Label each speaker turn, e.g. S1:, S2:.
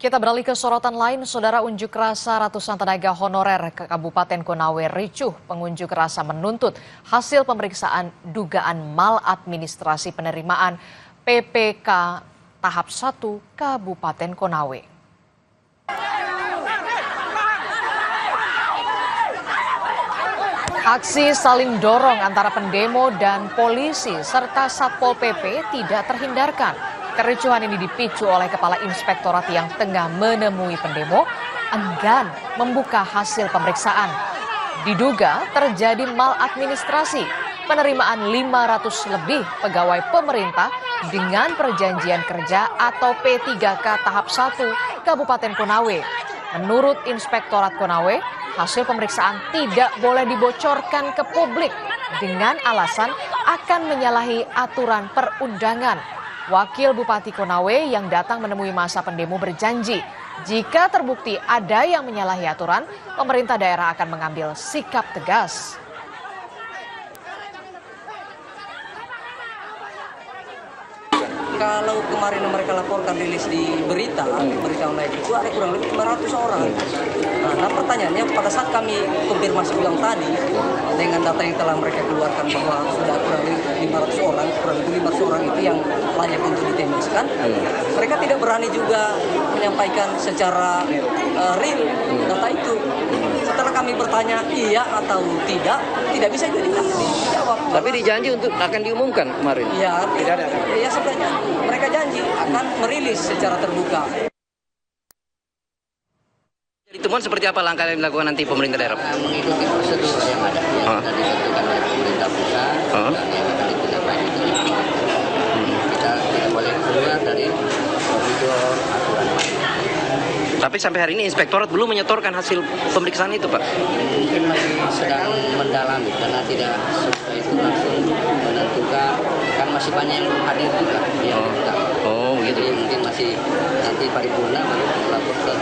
S1: Kita beralih ke sorotan lain, saudara. Unjuk rasa ratusan tenaga honorer ke Kabupaten Konawe ricuh. Pengunjuk rasa menuntut hasil pemeriksaan dugaan maladministrasi penerimaan PPK tahap 1 Kabupaten Konawe. Aksi saling dorong antara pendemo dan polisi serta Satpol PP tidak terhindarkan. Kericuhan ini dipicu oleh Kepala Inspektorat yang tengah menemui pendemo enggan membuka hasil pemeriksaan. Diduga terjadi maladministrasi penerimaan 500 lebih pegawai pemerintah dengan perjanjian kerja atau P3K tahap 1 Kabupaten Konawe. Menurut Inspektorat Konawe, hasil pemeriksaan tidak boleh dibocorkan ke publik dengan alasan akan menyalahi aturan perundangan. Wakil Bupati Konawe yang datang menemui masa pendemo berjanji, jika terbukti ada yang menyalahi aturan, pemerintah daerah akan mengambil sikap tegas.
S2: Kalau kemarin mereka laporkan rilis di berita online itu ada kurang lebih 500 orang. Nah, pertanyaannya pada saat kami konfirmasi ulang tadi dengan data yang telah mereka keluarkan bahwa sudah kurang lebih 500 orang, kurang lebih 500 orang itu yang layak untuk ditembakkan, mereka tidak berani juga menyampaikan secara real data itu. Setelah kami bertanya iya atau tidak bisa dijawab.
S3: Tapi dijanji untuk akan diumumkan kemarin?
S2: Iya, tidak ada. Ya sebenarnya mereka janji akan merilis secara terbuka.
S3: Jadi temuan seperti apa langkah yang dilakukan nanti pemerintah daerah?
S4: Mengikuti prosedur yang ada, yang sudah ditentukan oleh pemerintah pusat dan yang akan ditindaklanjuti. Kita tidak boleh keluar dari koridor aturan main.
S3: Tapi sampai hari ini inspektorat belum menyetorkan hasil pemeriksaan itu, Pak?
S4: Mungkin masih sedang mendalami karena tidak sesuai itu langsung menentukan, kan masih banyak yang hadir juga.
S3: Oh, begitu.
S4: Jadi mungkin masih nanti paripurna baru lapor ke